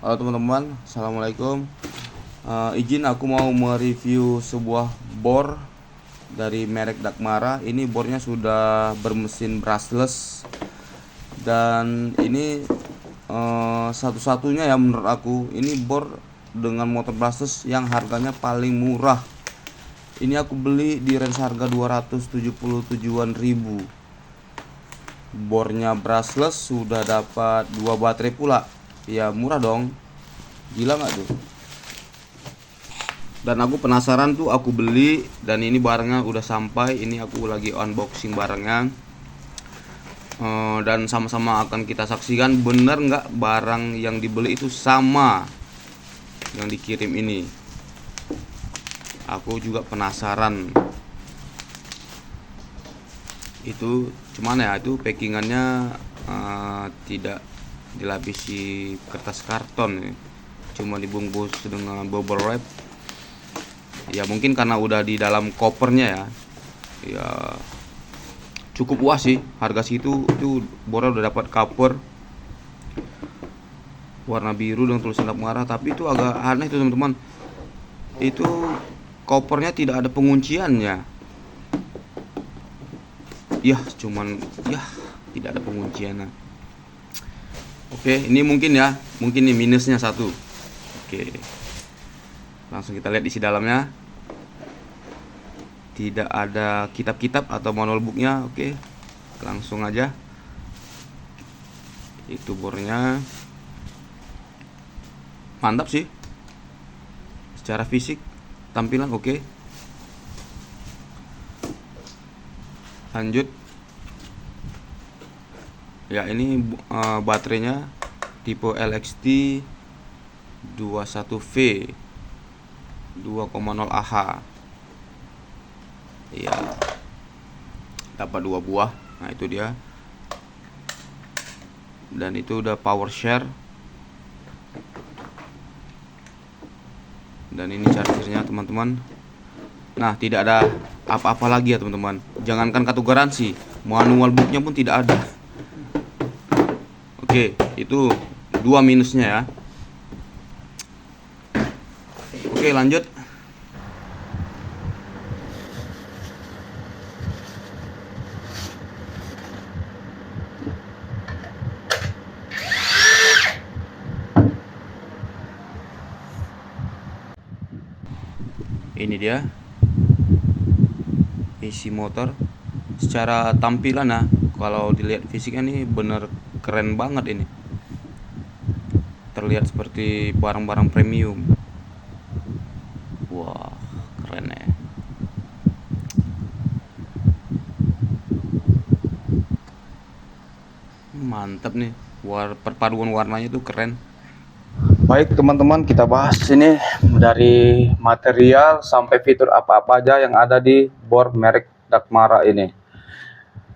Halo teman-teman, assalamualaikum. Izin aku mau mereview sebuah bor dari merek Dakmara. Ini bornya sudah bermesin brushless dan ini satu-satunya ya menurut aku. Ini bor dengan motor brushless yang harganya paling murah. Ini aku beli di range harga 277-an ribu. Bornya brushless, sudah dapat 2 baterai pula. Ya murah dong. Gila nggak tuh? Dan aku penasaran tuh, aku beli dan ini barangnya udah sampai. Ini aku lagi unboxing barangnya. Dan sama-sama akan kita saksikan bener nggak barang yang dibeli itu sama yang dikirim ini. Aku juga penasaran. Itu cuman ya, itu packingannya tidak dilapisi kertas karton ya. Cuma dibungkus dengan bubble wrap. Ya mungkin karena udah di dalam kopernya ya. Ya cukup puas sih, harga situ itu Bora udah dapat cover warna biru dengan tulisan Dakmara. Tapi itu agak aneh tuh teman-teman. Itu kopernya tidak ada pengunciannya. Ya cuman ya tidak ada pengunciannya. Oke, ini mungkin ya, mungkin ini minusnya satu. Oke, langsung kita lihat isi dalamnya. Tidak ada kitab-kitab atau manual booknya. Oke, langsung aja. Itu bornya mantap sih, secara fisik tampilan oke. Lanjut ya, ini baterainya tipe LXT 21V 2,0 Ah. Ya, dapat 2 buah. Nah itu dia. Dan itu udah power share. Dan ini chargernya teman-teman. Nah tidak ada apa-apa lagi ya teman-teman. Jangankan kartu garansi, manual booknya pun tidak ada. Oke, itu dua minusnya ya. Oke, lanjut. Ini dia isi motor. Secara tampilan nah, kalau dilihat fisiknya nih bener keren banget ini. Terlihat seperti barang-barang premium. Wah, keren ya. Mantap nih. Perpaduan warnanya tuh keren. Baik teman-teman, kita bahas ini dari material sampai fitur apa-apa aja yang ada di bor merek Dakmara ini.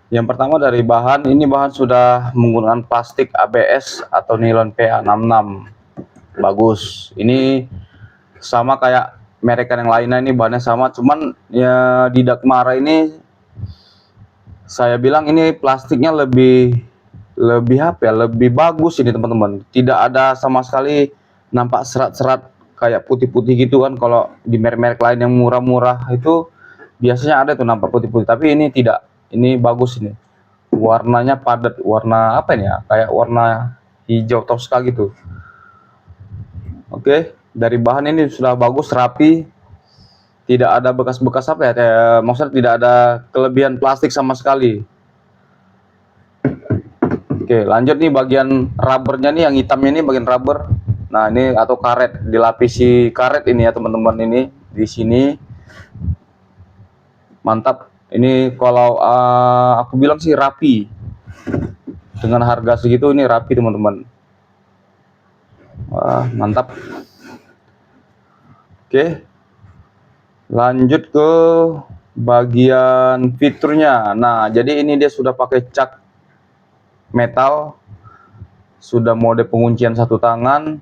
Yang pertama dari bahan, ini bahan sudah menggunakan plastik ABS atau nilon PA66. Bagus. Ini sama kayak merek yang lainnya, ini bahannya sama, cuman ya di Dakmara ini saya bilang ini plastiknya lebih apa ya, lebih bagus ini teman-teman. Tidak ada sama sekali nampak serat-serat kayak putih-putih gitu kan. Kalau di merek-merek lain yang murah-murah itu biasanya ada tuh nampak putih-putih, tapi ini tidak. Ini bagus ini. Warnanya padat, warna apa ini ya? Kayak warna hijau toska gitu. Oke, dari bahan ini sudah bagus, rapi. Tidak ada bekas-bekas apa ya? Maksudnya tidak ada kelebihan plastik sama sekali. Oke, lanjut nih bagian rubbernya nih, yang hitamnya ini bagian rubber. Nah ini atau karet, dilapisi karet ini ya teman-teman, ini di sini. Mantap. Ini kalau aku bilang sih rapi. Dengan harga segitu ini rapi teman-teman. Wah, mantap. Oke. Lanjut ke bagian fiturnya. Nah, jadi ini dia sudah pakai cak metal, sudah mode penguncian satu tangan.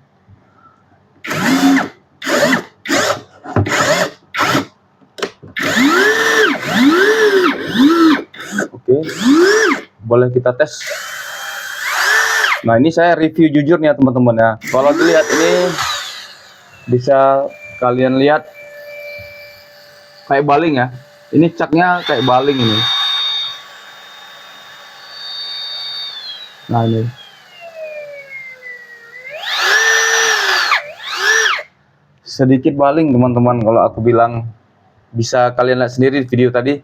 Oke, boleh kita tes. Nah, ini saya review jujur nih ya teman-teman ya. Kalau dilihat ini bisa kalian lihat kayak baling ya. Ini caknya kayak baling ini. Nah, ini. Sedikit baling teman-teman kalau aku bilang. Bisa kalian lihat sendiri di video tadi.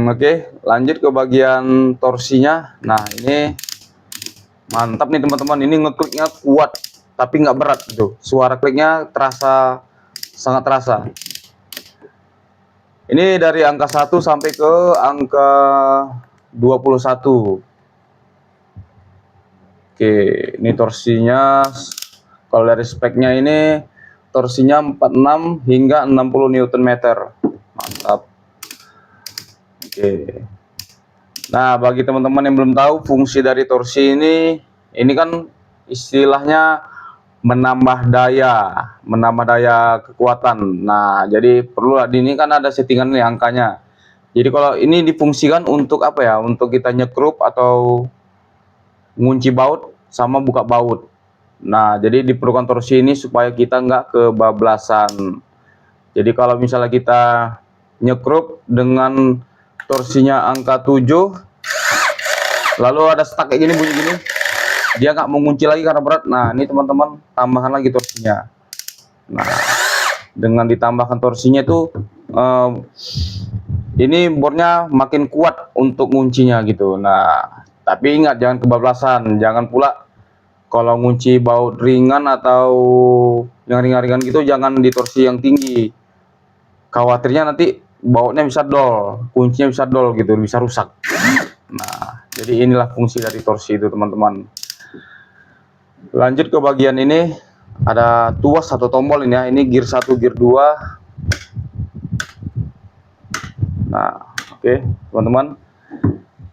Oke, lanjut ke bagian torsinya. Nah, ini mantap nih teman-teman. Ini ngekliknya kuat tapi nggak berat gitu. Suara kliknya terasa, sangat terasa. Ini dari angka 1 sampai ke angka 21. Oke, ini torsinya. Kalau dari speknya ini torsinya 46 hingga 60 Nm. Mantap. Oke. Nah, bagi teman-teman yang belum tahu fungsi dari torsi ini kan istilahnya menambah daya kekuatan. Nah, jadi perlu di ini kan ada settingan nih angkanya. Jadi kalau ini difungsikan untuk apa ya? Untuk kita nyekrup atau ngunci baut sama buka baut. Nah, jadi diperlukan torsi ini supaya kita nggak kebablasan. Jadi kalau misalnya kita nyekrup dengan torsinya angka 7, lalu ada stuck kayak gini, bunyi gini, dia nggak mengunci lagi karena berat. Nah, ini teman-teman tambahkan lagi torsinya. Nah, dengan ditambahkan torsinya itu ini bornya makin kuat untuk nguncinya gitu. Nah, tapi ingat jangan kebablasan, jangan pula kalau ngunci baut ringan atau yang ringan-ringan gitu jangan di torsi yang tinggi. Khawatirnya nanti bautnya bisa dol, kuncinya bisa dol gitu, bisa rusak. Nah, jadi inilah fungsi dari torsi itu teman-teman. Lanjut ke bagian ini, ada tuas atau tombol ini ya. Ini gear 1, gear 2. Nah, oke teman-teman.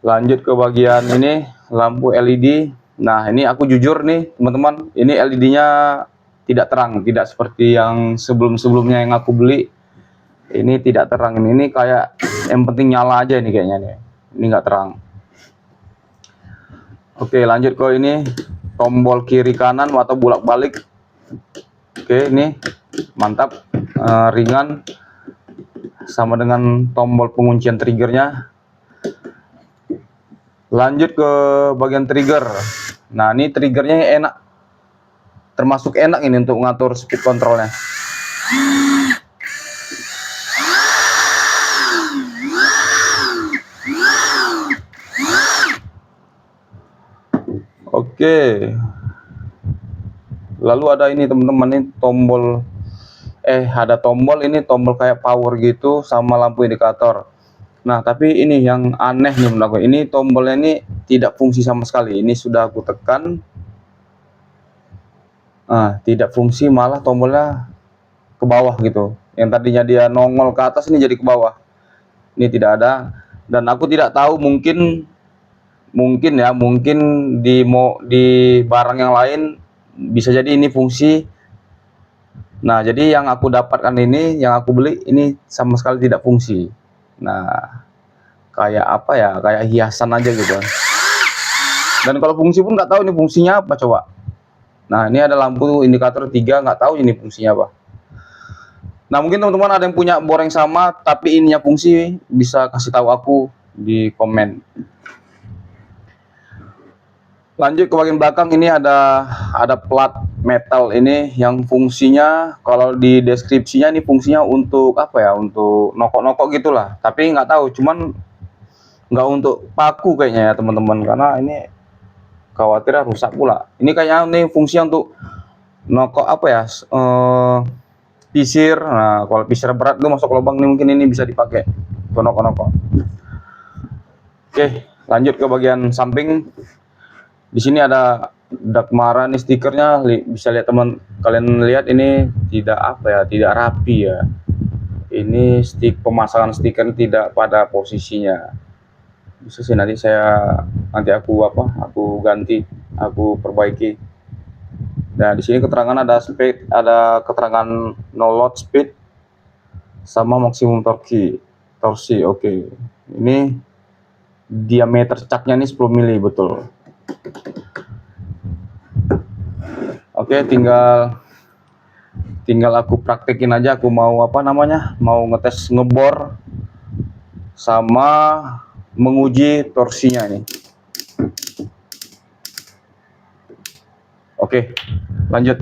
Lanjut ke bagian ini, lampu LED. Nah, ini aku jujur nih teman-teman, ini LED-nya tidak terang, tidak seperti yang sebelum-sebelumnya yang aku beli. Ini tidak terang, ini kayak yang penting nyala aja ini kayaknya nih. Ini nggak terang. Oke, lanjut ke ini tombol kiri kanan atau bolak-balik. Oke, ini mantap, ringan, sama dengan tombol penguncian triggernya. Lanjut ke bagian trigger. Nah, ini triggernya enak, termasuk enak ini untuk ngatur speed controlnya. Oke. Lalu ada ini teman-teman, ini tombol ada tombol ini, tombol kayak power gitu sama lampu indikator. Nah, tapi ini yang aneh nih menurut aku. Ini tombolnya ini tidak fungsi sama sekali. Ini sudah aku tekan. Nah, tidak fungsi, malah tombolnya ke bawah gitu. Yang tadinya dia nongol ke atas ini jadi ke bawah. Ini tidak ada. Dan aku tidak tahu, mungkin di barang yang lain bisa jadi ini fungsi. Nah, jadi yang aku dapatkan ini, yang aku beli ini sama sekali tidak fungsi. Nah, kayak apa ya, kayak hiasan aja gitu. Dan kalau fungsi pun nggak tahu ini fungsinya apa coba. Nah, ini ada lampu indikator 3, nggak tahu ini fungsinya apa. Nah, mungkin teman-teman ada yang punya bor yang sama tapi ininya fungsi, bisa kasih tahu aku di komen. Lanjut ke bagian belakang, ini ada plat metal ini yang fungsinya, kalau di deskripsinya ini fungsinya untuk apa ya, untuk nokok-nokok gitulah. Tapi nggak tahu, cuman nggak untuk paku kayaknya ya teman-teman, karena ini khawatir rusak pula. Ini kayaknya ini fungsinya untuk nokok apa ya, pisir. Nah, kalau pisir berat tuh masuk lubang ini, mungkin ini bisa dipakai untuk nokok-nokok. Oke, lanjut ke bagian samping. Di sini ada Dakmara nih stikernya, bisa lihat kalian lihat ini tidak apa ya, tidak rapi ya. Ini pemasangan stiker tidak pada posisinya. Bisa sih nanti aku ganti, aku perbaiki. Nah, di sini keterangan ada speed, ada keterangan no load speed sama maksimum torsi. Oke. Ini diameter caknya ini 10 mili betul. Oke, tinggal aku praktekin aja. Aku mau mau ngetes ngebor sama menguji torsinya ini. Oke, lanjut.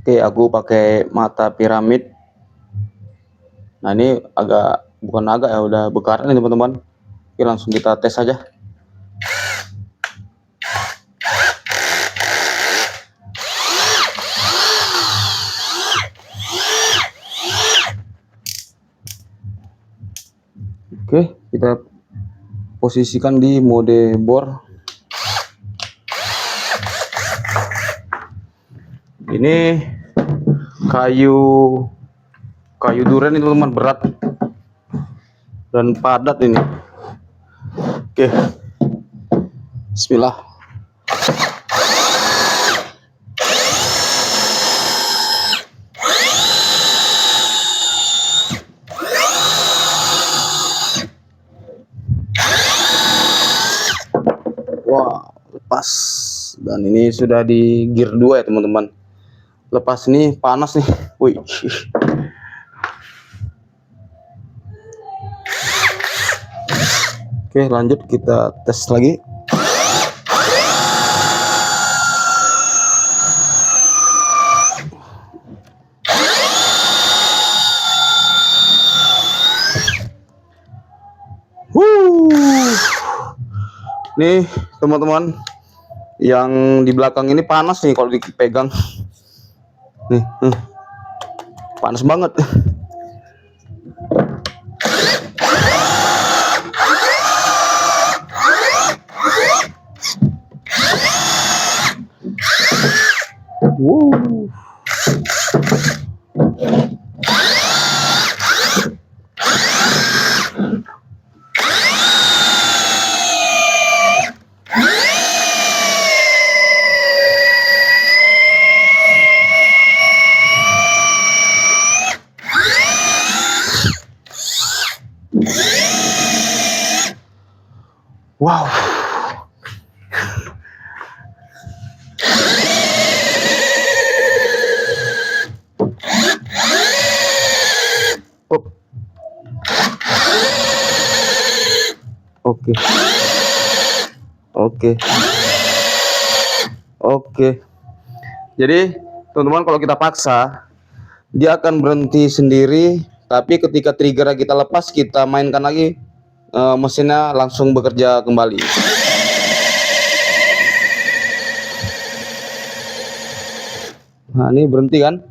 Oke, aku pakai mata piramid. Nah, ini bukan agak ya, udah bekaran nih teman-teman. Oke, langsung kita tes aja. Oke, kita posisikan di mode bor. Ini kayu durian ini teman-teman, berat dan padat ini. Oke, bismillah. Wah, lepas. Dan ini sudah di gear 2 ya teman-teman. Lepas ini panas nih. Wih. Oke, lanjut kita tes lagi. Nih teman-teman, yang di belakang ini panas nih kalau dipegang. Nih, panas banget. Wow. Oke. Oke. Jadi teman-teman, kalau kita paksa dia akan berhenti sendiri, tapi ketika trigger kita lepas, kita mainkan lagi, mesinnya langsung bekerja kembali. Nah, ini berhenti kan,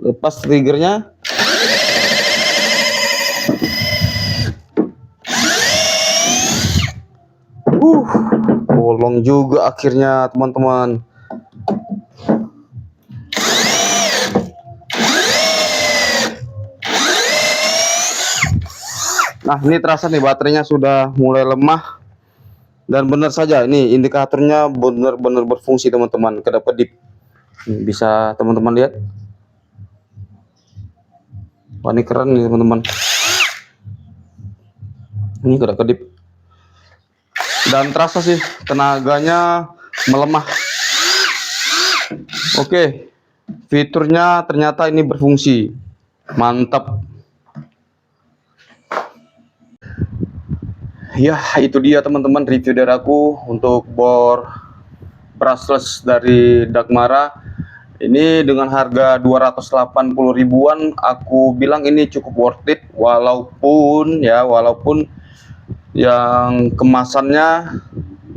lepas triggernya. Bolong juga akhirnya teman-teman. Nah, ini terasa nih baterainya sudah mulai lemah. Dan benar saja, ini indikatornya benar-benar berfungsi teman-teman. Kedap-kedip. Bisa teman-teman lihat. Wah, ini keren nih teman-teman. Ini kedap-kedip. Dan terasa sih tenaganya melemah. Oke, fiturnya ternyata ini berfungsi. Mantap. Ya, itu dia teman-teman review dari aku untuk bor brushless dari Dagmara. Ini dengan harga 280 ribuan, aku bilang ini cukup worth it, walaupun yang kemasannya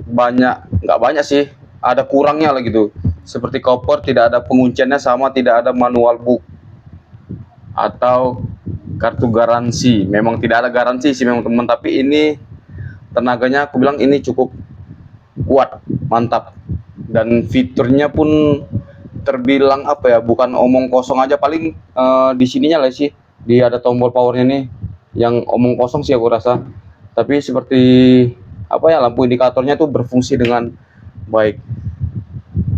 nggak banyak sih, ada kurangnya lah gitu. Seperti koper tidak ada pengunciannya, sama tidak ada manual book atau kartu garansi. Memang tidak ada garansi sih memang teman, tapi ini tenaganya aku bilang ini cukup kuat, mantap. Dan fiturnya pun terbilang bukan omong kosong aja. Paling di sininya lah sih, dia ada tombol powernya nih yang omong kosong sih aku rasa. Tapi seperti apa ya, lampu indikatornya tuh berfungsi dengan baik.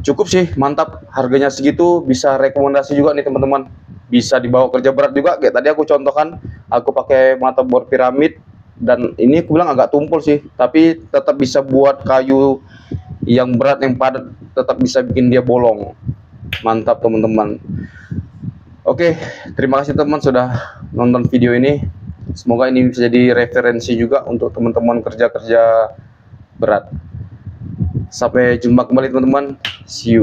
Cukup sih, mantap. Harganya segitu, bisa rekomendasi juga nih teman-teman. Bisa dibawa kerja berat juga. Kayak tadi aku contohkan, aku pakai motherboard piramid dan ini aku bilang agak tumpul sih, tapi tetap bisa buat kayu yang berat yang padat, tetap bisa bikin dia bolong. Mantap teman-teman. Oke, terima kasih teman sudah nonton video ini. Semoga ini bisa jadi referensi juga untuk teman-teman kerja-kerja berat. Sampai jumpa kembali teman-teman. See you.